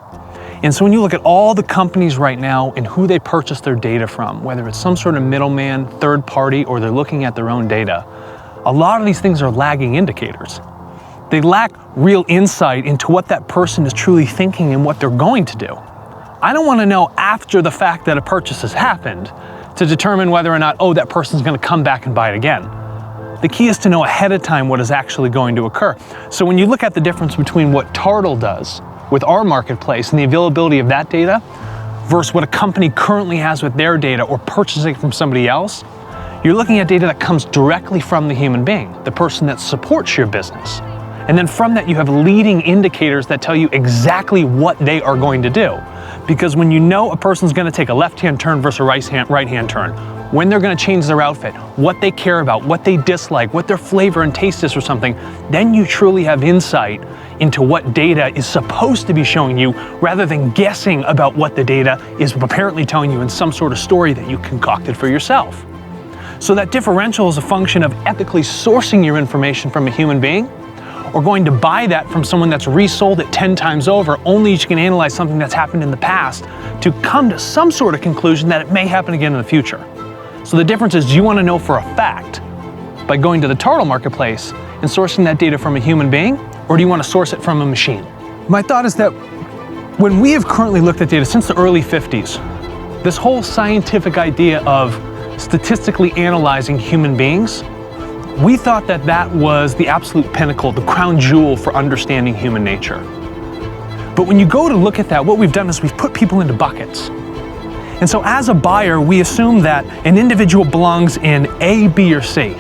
And so when you look at all the companies right now and who they purchase their data from, whether it's some sort of middleman, third party, or they're looking at their own data, a lot of these things are lagging indicators. They lack real insight into what that person is truly thinking and what they're going to do. I don't want to know after the fact that a purchase has happened to determine whether or not, oh, that person's going to come back and buy it again. The key is to know ahead of time what is actually going to occur. So when you look at the difference between what Tartle does with our marketplace and the availability of that data versus what a company currently has with their data or purchasing from somebody else, you're looking at data that comes directly from the human being, the person that supports your business. And then from that, you have leading indicators that tell you exactly what they are going to do. Because when you know a person's going to take a left-hand turn versus a right-hand turn, when they're going to change their outfit, what they care about, what they dislike, what their flavor and taste is or something, then you truly have insight into what data is supposed to be showing you rather than guessing about what the data is apparently telling you in some sort of story that you concocted for yourself. So that differential is a function of ethically sourcing your information from a human being or going to buy that from someone that's resold it 10 times over, only you can analyze something that's happened in the past to come to some sort of conclusion that it may happen again in the future. So the difference is, do you want to know for a fact by going to the Tartle marketplace and sourcing that data from a human being, or do you want to source it from a machine? My thought is that when we have currently looked at data since the early 50s, this whole scientific idea of statistically analyzing human beings, we thought that that was the absolute pinnacle, the crown jewel for understanding human nature. But when you go to look at that, what we've done is we've put people into buckets. And so as a buyer, we assume that an individual belongs in A, B, or C.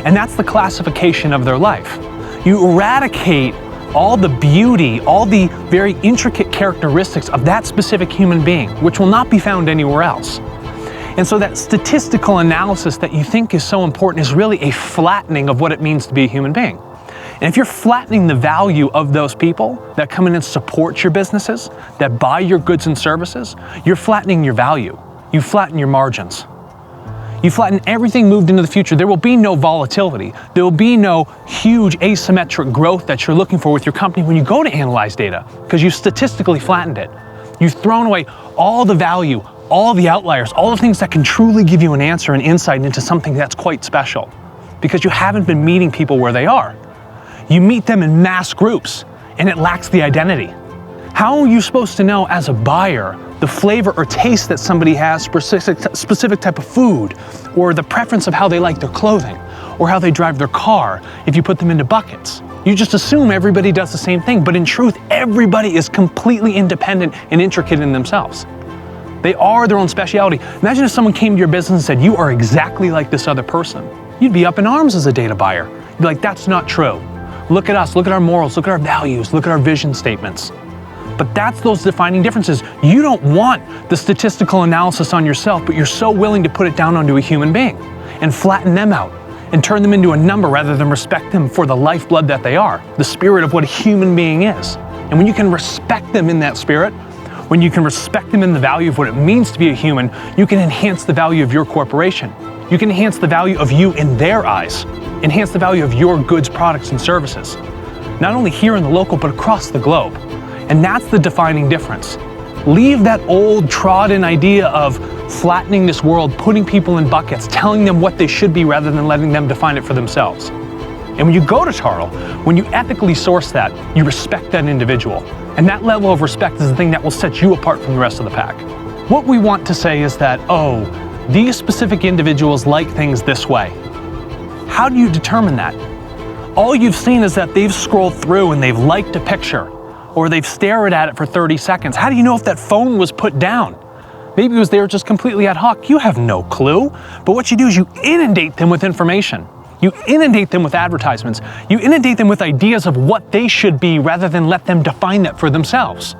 And that's the classification of their life. You eradicate all the beauty, all the very intricate characteristics of that specific human being, which will not be found anywhere else. And so that statistical analysis that you think is so important is really a flattening of what it means to be a human being. And if you're flattening the value of those people that come in and support your businesses, that buy your goods and services, you're flattening your value. You flatten your margins. You flatten everything moved into the future. There will be no volatility. There will be no huge asymmetric growth that you're looking for with your company when you go to analyze data, because you've statistically flattened it. You've thrown away all the value, all the outliers, all the things that can truly give you an answer and insight into something that's quite special, because you haven't been meeting people where they are. You meet them in mass groups, and it lacks the identity. How are you supposed to know as a buyer the flavor or taste that somebody has for a specific type of food, or the preference of how they like their clothing, or how they drive their car if you put them into buckets? You just assume everybody does the same thing, but in truth, everybody is completely independent and intricate in themselves. They are their own speciality. Imagine if someone came to your business and said, you are exactly like this other person. You'd be up in arms as a data buyer. You'd be like, that's not true. Look at us, look at our morals, look at our values, look at our vision statements. But that's those defining differences. You don't want the statistical analysis on yourself, but you're so willing to put it down onto a human being and flatten them out and turn them into a number rather than respect them for the lifeblood that they are, the spirit of what a human being is. And when you can respect them in that spirit, when you can respect them in the value of what it means to be a human, you can enhance the value of your corporation. You can enhance the value of you in their eyes, enhance the value of your goods, products, and services, not only here in the local, but across the globe. And that's the defining difference. Leave that old trodden idea of flattening this world, putting people in buckets, telling them what they should be rather than letting them define it for themselves. And when you go to Tartle, when you ethically source that, you respect that individual. And that level of respect is the thing that will set you apart from the rest of the pack. What we want to say is that, oh, these specific individuals like things this way. How do you determine that? All you've seen is that they've scrolled through and they've liked a picture, or they've stared at it for 30 seconds. How do you know if that phone was put down? Maybe it was there just completely ad hoc. You have no clue. But what you do is you inundate them with information. You inundate them with advertisements. You inundate them with ideas of what they should be rather than let them define that for themselves.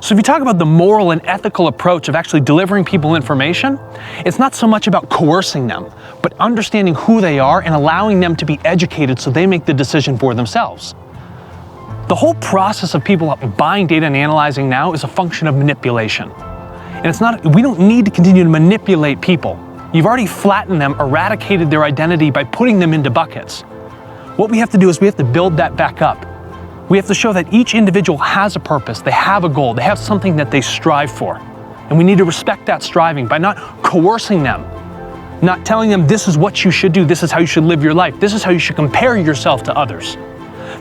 So if you talk about the moral and ethical approach of actually delivering people information, it's not so much about coercing them, but understanding who they are and allowing them to be educated so they make the decision for themselves. The whole process of people buying data and analyzing now is a function of manipulation. And it's not, we don't need to continue to manipulate people. You've already flattened them, eradicated their identity by putting them into buckets. What we have to do is we have to build that back up. We have to show that each individual has a purpose, they have a goal, they have something that they strive for. And we need to respect that striving by not coercing them, not telling them this is what you should do, this is how you should live your life, this is how you should compare yourself to others.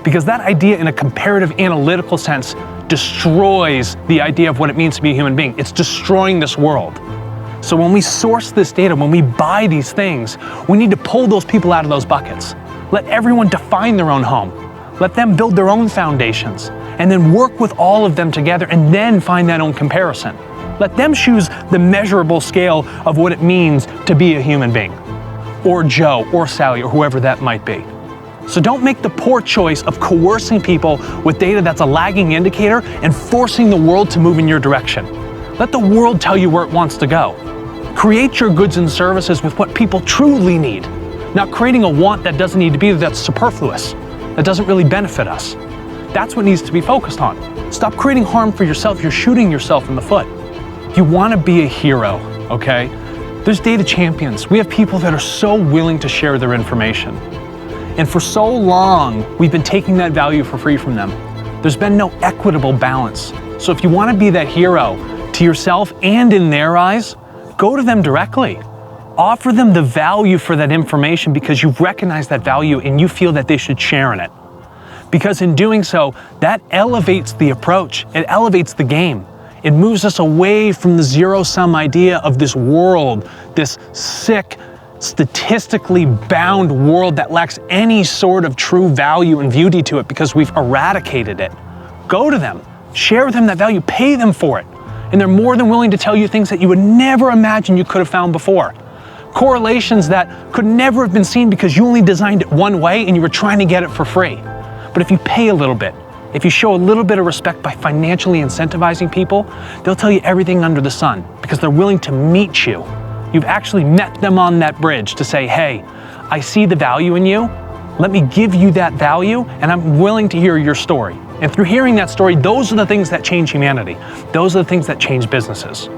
Because that idea in a comparative analytical sense destroys the idea of what it means to be a human being. It's destroying this world. So when we source this data, when we buy these things, we need to pull those people out of those buckets. Let everyone define their own home. Let them build their own foundations, and then work with all of them together and then find that own comparison. Let them choose the measurable scale of what it means to be a human being, or Joe, or Sally, or whoever that might be. So don't make the poor choice of coercing people with data that's a lagging indicator and forcing the world to move in your direction. Let the world tell you where it wants to go. Create your goods and services with what people truly need, not creating a want that doesn't need to be there, that's superfluous, that doesn't really benefit us. That's what needs to be focused on. Stop creating harm for yourself. You're shooting yourself in the foot. You want to be a hero, okay? There's data champions. We have people that are so willing to share their information. And for so long, we've been taking that value for free from them. There's been no equitable balance. So if you want to be that hero to yourself and in their eyes, go to them directly. Offer them the value for that information because you've recognized that value and you feel that they should share in it. Because in doing so, that elevates the approach. It elevates the game. It moves us away from the zero-sum idea of this world, this sick, statistically bound world that lacks any sort of true value and beauty to it because we've eradicated it. Go to them, share with them that value, pay them for it. And they're more than willing to tell you things that you would never imagine you could have found before. Correlations that could never have been seen because you only designed it one way and you were trying to get it for free. But if you pay a little bit, if you show a little bit of respect by financially incentivizing people, they'll tell you everything under the sun because they're willing to meet you. You've actually met them on that bridge to say, hey, I see the value in you. Let me give you that value, and I'm willing to hear your story. And through hearing that story, those are the things that change humanity. Those are the things that change businesses.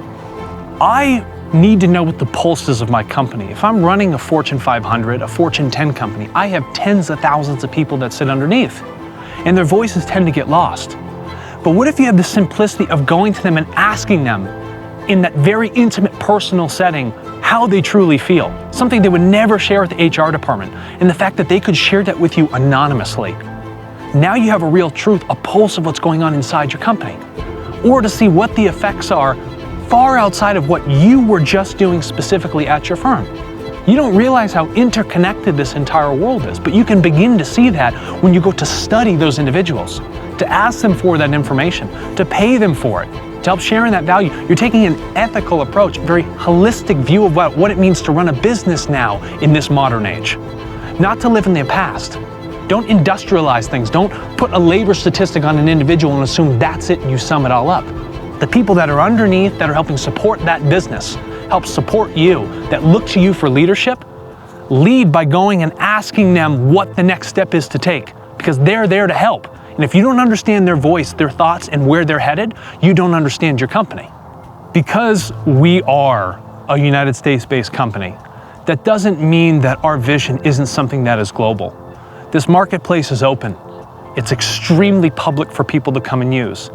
I need to know what the pulse is of my company. If I'm running a Fortune 500, a Fortune 10 company, I have tens of thousands of people that sit underneath, and their voices tend to get lost. But what if you have the simplicity of going to them and asking them in that very intimate, personal setting how they truly feel, something they would never share with the HR department, and the fact that they could share that with you anonymously. Now you have a real truth, a pulse of what's going on inside your company, or to see what the effects are far outside of what you were just doing specifically at your firm. You don't realize how interconnected this entire world is, but you can begin to see that when you go to study those individuals, to ask them for that information, to pay them for it, to help share in that value. You're taking an ethical approach, a very holistic view of what it means to run a business now in this modern age, not to live in the past. Don't industrialize things. Don't put a labor statistic on an individual and assume that's it and you sum it all up. The people that are underneath, that are helping support that business, help support you, that look to you for leadership, lead by going and asking them what the next step is to take, because they're there to help. And if you don't understand their voice, their thoughts, and where they're headed, you don't understand your company. Because we are a United States-based company, that doesn't mean that our vision isn't something that is global. This marketplace is open. It's extremely public for people to come and use.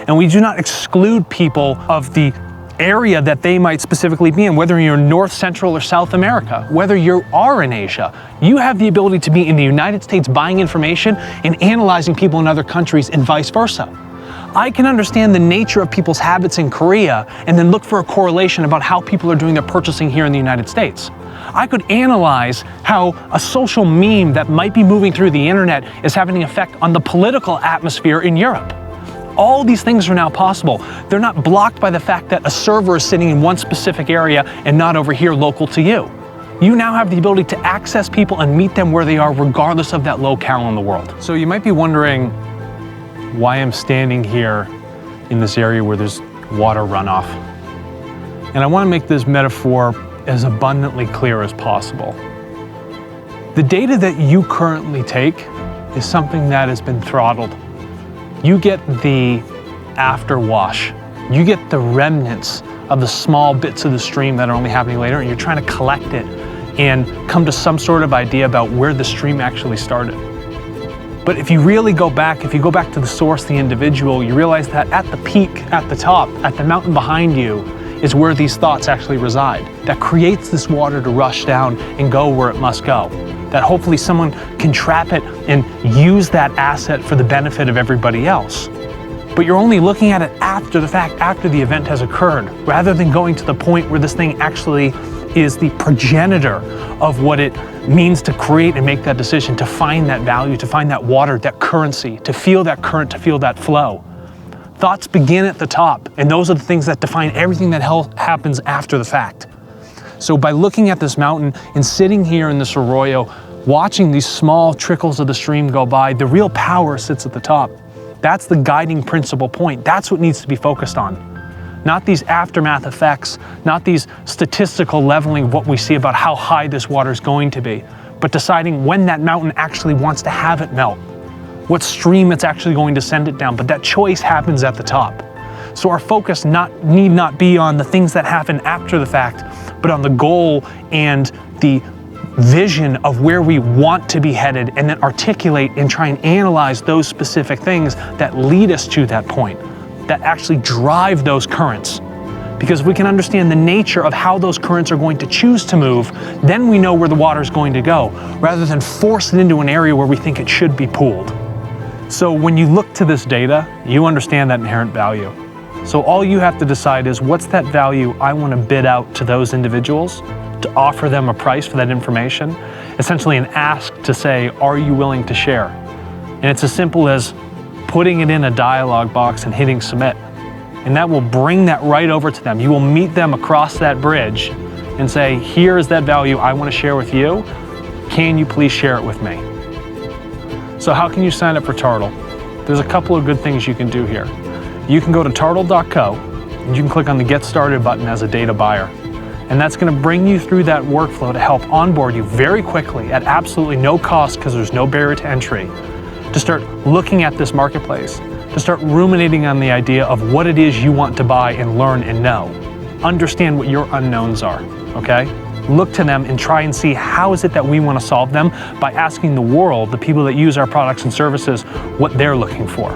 And we do not exclude people of the area that they might specifically be in, whether you're in North, Central, or South America, whether you are in Asia. You have the ability to be in the United States buying information and analyzing people in other countries and vice versa. I can understand the nature of people's habits in Korea and then look for a correlation about how people are doing their purchasing here in the United States. I could analyze how a social meme that might be moving through the internet is having an effect on the political atmosphere in Europe. All these things are now possible. They're not blocked by the fact that a server is sitting in one specific area and not over here local to you. You now have the ability to access people and meet them where they are regardless of that locale in the world. So you might be wondering why I'm standing here in this area where there's water runoff. And I want to make this metaphor as abundantly clear as possible. The data that you currently take is something that has been throttled. You get the afterwash. You get the remnants of the small bits of the stream that are only happening later, and you're trying to collect it and come to some sort of idea about where the stream actually started. But if you really go back, if you go back to the source, the individual, you realize that at the peak, at the top, at the mountain behind you, is where these thoughts actually reside. That creates this water to rush down and go where it must go. That hopefully someone can trap it and use that asset for the benefit of everybody else. But you're only looking at it after the fact, after the event has occurred, rather than going to the point where this thing actually is the progenitor of what it means to create and make that decision, to find that value, to find that water, that currency, to feel that current, to feel that flow. Thoughts begin at the top, and those are the things that define everything that happens after the fact. So by looking at this mountain and sitting here in this arroyo, watching these small trickles of the stream go by, the real power sits at the top. That's the guiding principal point. That's what needs to be focused on. Not these aftermath effects, not these statistical leveling of what we see about how high this water is going to be, but deciding when that mountain actually wants to have it melt, what stream it's actually going to send it down, but that choice happens at the top. So our focus need not be on the things that happen after the fact, but on the goal and the vision of where we want to be headed, and then articulate and try and analyze those specific things that lead us to that point, that actually drive those currents. Because if we can understand the nature of how those currents are going to choose to move, then we know where the water is going to go, rather than force it into an area where we think it should be pooled. So when you look to this data, you understand that inherent value. So all you have to decide is, what's that value I want to bid out to those individuals, to offer them a price for that information, essentially an ask to say, are you willing to share? And it's as simple as putting it in a dialog box and hitting submit. And that will bring that right over to them. You will meet them across that bridge and say, here is that value I want to share with you. Can you please share it with me? So how can you sign up for Tartle? There's a couple of good things you can do here. You can go to tartle.co and you can click on the Get Started button as a data buyer. And that's going to bring you through that workflow to help onboard you very quickly at absolutely no cost, because there's no barrier to entry, to start looking at this marketplace, to start ruminating on the idea of what it is you want to buy and learn and know. Understand what your unknowns are, okay? Look to them and try and see how is it that we want to solve them by asking the world, the people that use our products and services, what they're looking for.